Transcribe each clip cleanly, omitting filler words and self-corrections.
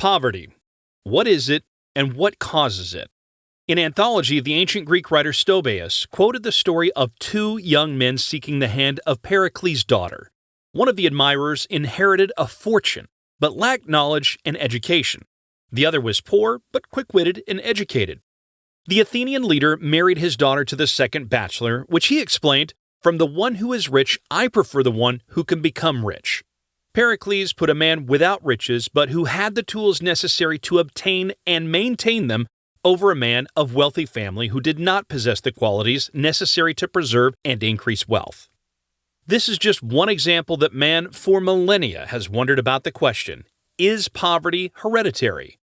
Poverty. What is it, and what causes it? In Anthology, the ancient Greek writer Stobaeus quoted the story of two young men seeking the hand of Pericles' daughter. One of the admirers inherited a fortune, but lacked knowledge and education. The other was poor, but quick-witted and educated. The Athenian leader married his daughter to the second bachelor, which he explained, "From the one who is rich, I prefer the one who can become rich." Pericles put a man without riches, but who had the tools necessary to obtain and maintain them, over a man of wealthy family who did not possess the qualities necessary to preserve and increase wealth. This is just one example that man for millennia has wondered about the question, is poverty hereditary?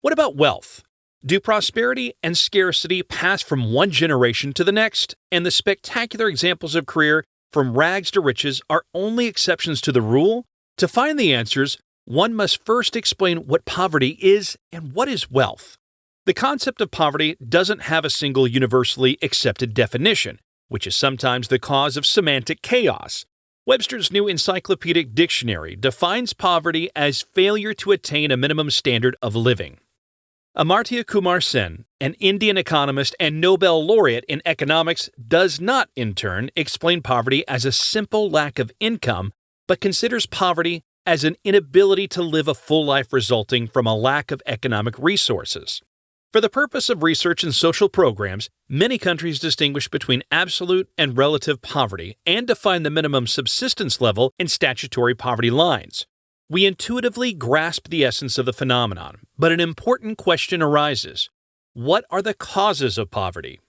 What about wealth? Do prosperity and scarcity pass from one generation to the next, and the spectacular examples of career from rags to riches are only exceptions to the rule? To find the answers, one must first explain what poverty is and what is wealth. The concept of poverty doesn't have a single universally accepted definition, which is sometimes the cause of semantic chaos. Webster's New Encyclopedic Dictionary defines poverty as failure to attain a minimum standard of living. Amartya Kumar Sen, an Indian economist and Nobel laureate in economics, does not, in turn, explain poverty as a simple lack of income, but considers poverty as an inability to live a full life resulting from a lack of economic resources. For the purpose of research and social programs, many countries distinguish between absolute and relative poverty and define the minimum subsistence level in statutory poverty lines. We intuitively grasp the essence of the phenomenon, but an important question arises. What are the causes of poverty?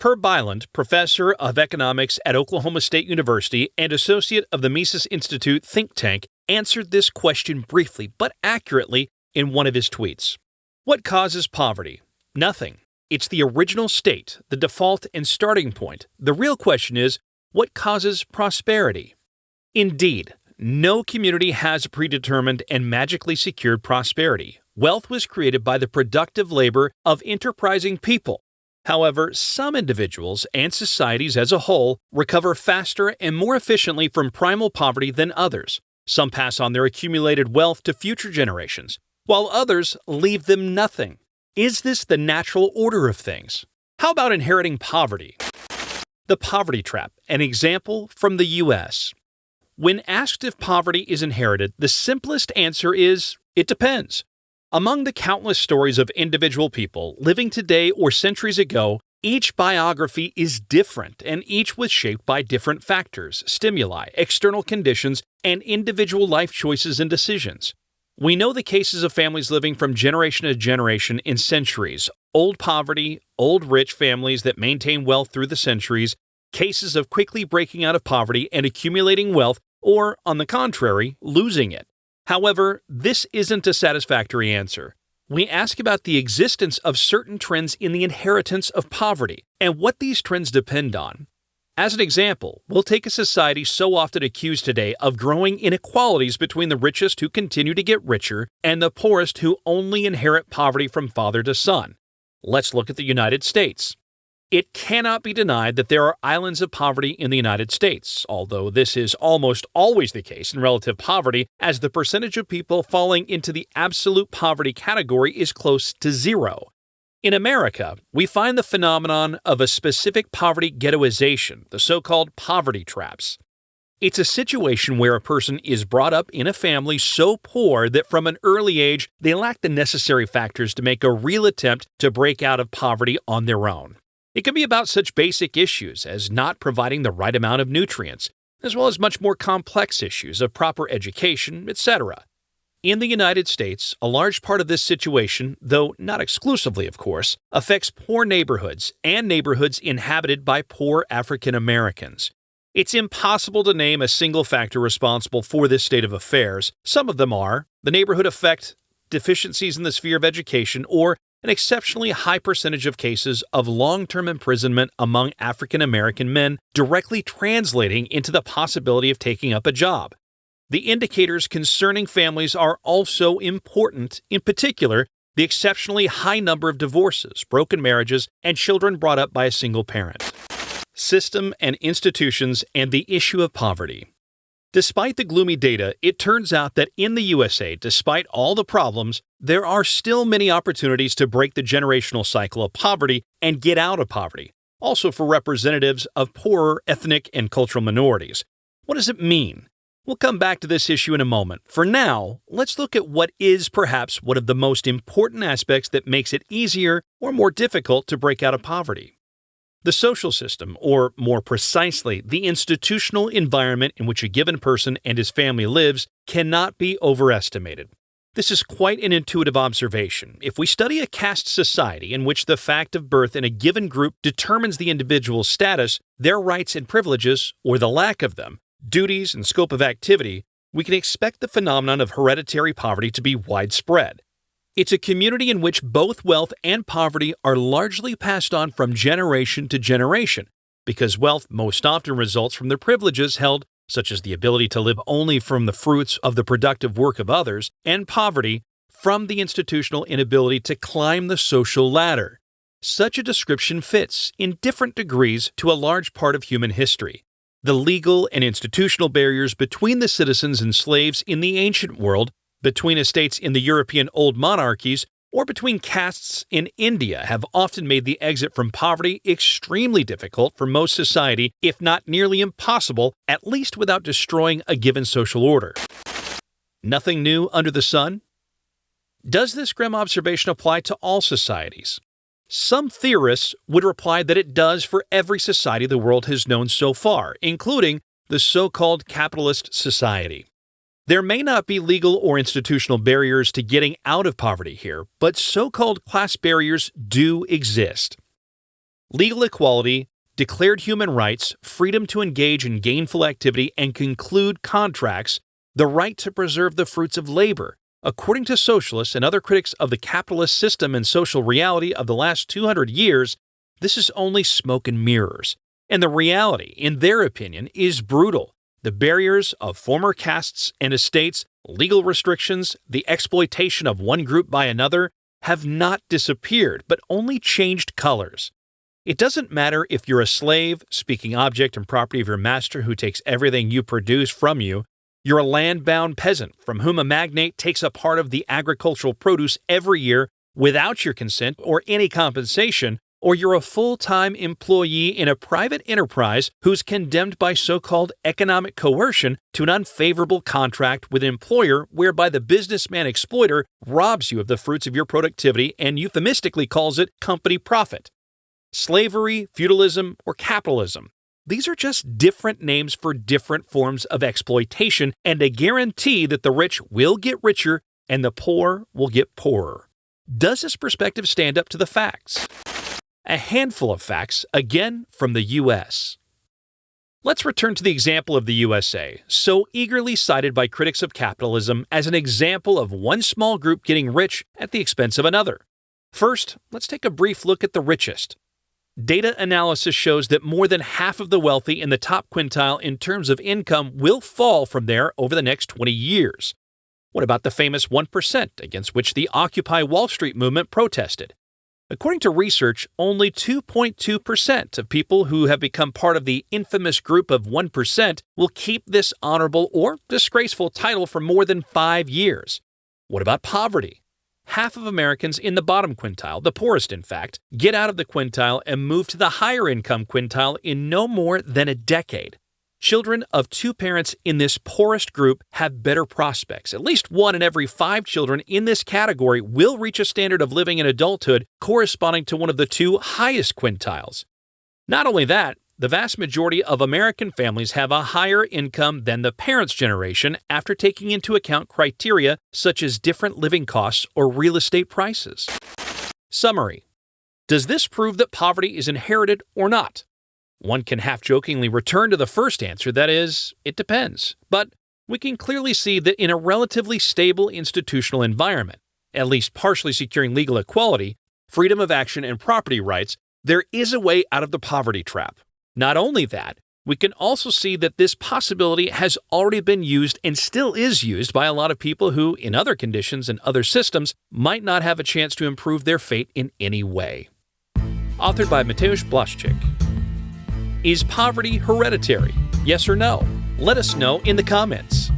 Per Byland, professor of economics at Oklahoma State University and associate of the Mises Institute think tank, answered this question briefly but accurately in one of his tweets. What causes poverty? Nothing. It's the original state, the default and starting point. The real question is, what causes prosperity? Indeed, no community has a predetermined and magically secured prosperity. Wealth was created by the productive labor of enterprising people. However, some individuals and societies as a whole recover faster and more efficiently from primal poverty than others. Some pass on their accumulated wealth to future generations, while others leave them nothing. Is this the natural order of things? How about inheriting poverty? The poverty trap, an example from the U.S. When asked if poverty is inherited, the simplest answer is, it depends. Among the countless stories of individual people living today or centuries ago, each biography is different, and each was shaped by different factors, stimuli, external conditions, and individual life choices and decisions. We know the cases of families living from generation to generation in centuries, old poverty, old rich families that maintain wealth through the centuries, cases of quickly breaking out of poverty and accumulating wealth, or, on the contrary, losing it. However, this isn't a satisfactory answer. We ask about the existence of certain trends in the inheritance of poverty and what these trends depend on. As an example, we'll take a society so often accused today of growing inequalities between the richest who continue to get richer and the poorest who only inherit poverty from father to son. Let's look at the United States. It cannot be denied that there are islands of poverty in the United States, although this is almost always the case in relative poverty, as the percentage of people falling into the absolute poverty category is close to zero. In America, we find the phenomenon of a specific poverty ghettoization, the so-called poverty traps. It's a situation where a person is brought up in a family so poor that from an early age they lack the necessary factors to make a real attempt to break out of poverty on their own. It can be about such basic issues as not providing the right amount of nutrients, as well as much more complex issues of proper education, etc. In the United States, a large part of this situation, though not exclusively of course, affects poor neighborhoods and neighborhoods inhabited by poor African Americans. It's impossible to name a single factor responsible for this state of affairs. Some of them are the neighborhood effect, deficiencies in the sphere of education, or an exceptionally high percentage of cases of long-term imprisonment among African American men directly translating into the possibility of taking up a job. The indicators concerning families are also important, in particular, the exceptionally high number of divorces, broken marriages, and children brought up by a single parent. System and institutions and the issue of poverty. Despite the gloomy data, it turns out that in the USA, despite all the problems, there are still many opportunities to break the generational cycle of poverty and get out of poverty, also for representatives of poorer ethnic and cultural minorities. What does it mean? We'll come back to this issue in a moment. For now, let's look at what is perhaps one of the most important aspects that makes it easier or more difficult to break out of poverty. The social system, or more precisely, the institutional environment in which a given person and his family lives, cannot be overestimated. This is quite an intuitive observation. If we study a caste society in which the fact of birth in a given group determines the individual's status, their rights and privileges, or the lack of them, duties and scope of activity, we can expect the phenomenon of hereditary poverty to be widespread. It's a community in which both wealth and poverty are largely passed on from generation to generation, because wealth most often results from the privileges held, such as the ability to live only from the fruits of the productive work of others, and poverty from the institutional inability to climb the social ladder. Such a description fits, in different degrees, to a large part of human history. The legal and institutional barriers between the citizens and slaves in the ancient world, between estates in the European old monarchies, or between castes in India have often made the exit from poverty extremely difficult for most society, if not nearly impossible, at least without destroying a given social order. Nothing new under the sun? Does this grim observation apply to all societies? Some theorists would reply that it does for every society the world has known so far, including the so-called capitalist society. There may not be legal or institutional barriers to getting out of poverty here, but so-called class barriers do exist. Legal equality, declared human rights, freedom to engage in gainful activity and conclude contracts, the right to preserve the fruits of labor. According to socialists and other critics of the capitalist system and social reality of the last 200 years, this is only smoke and mirrors. And the reality, in their opinion, is brutal. The barriers of former castes and estates, legal restrictions, the exploitation of one group by another have not disappeared, but only changed colors. It doesn't matter if you're a slave, speaking object and property of your master who takes everything you produce from you, you're a land-bound peasant from whom a magnate takes a part of the agricultural produce every year without your consent or any compensation, or you're a full-time employee in a private enterprise who's condemned by so-called economic coercion to an unfavorable contract with an employer whereby the businessman exploiter robs you of the fruits of your productivity and euphemistically calls it company profit. Slavery, feudalism, or capitalism. These are just different names for different forms of exploitation and a guarantee that the rich will get richer and the poor will get poorer. Does this perspective stand up to the facts? A handful of facts, again from the U.S. Let's return to the example of the USA, so eagerly cited by critics of capitalism as an example of one small group getting rich at the expense of another. First, let's take a brief look at the richest. Data analysis shows that more than half of the wealthy in the top quintile in terms of income will fall from there over the next 20 years. What about the famous 1% against which the Occupy Wall Street movement protested? According to research, only 2.2% of people who have become part of the infamous group of 1% will keep this honorable or disgraceful title for more than 5 years. What about poverty? Half of Americans in the bottom quintile, the poorest in fact, get out of the quintile and move to the higher income quintile in no more than a decade. Children of two parents in this poorest group have better prospects. At least 1 in every 5 children in this category will reach a standard of living in adulthood corresponding to one of the 2 highest quintiles. Not only that, the vast majority of American families have a higher income than the parents' generation after taking into account criteria such as different living costs or real estate prices. Summary. Does this prove that poverty is inherited or not? One can half-jokingly return to the first answer, that is, it depends. But we can clearly see that in a relatively stable institutional environment, at least partially securing legal equality, freedom of action, and property rights, there is a way out of the poverty trap. Not only that, we can also see that this possibility has already been used and still is used by a lot of people who, in other conditions and other systems, might not have a chance to improve their fate in any way. Authored by Mateusz Blaszczyk. Is poverty hereditary? Yes or no? Let us know in the comments.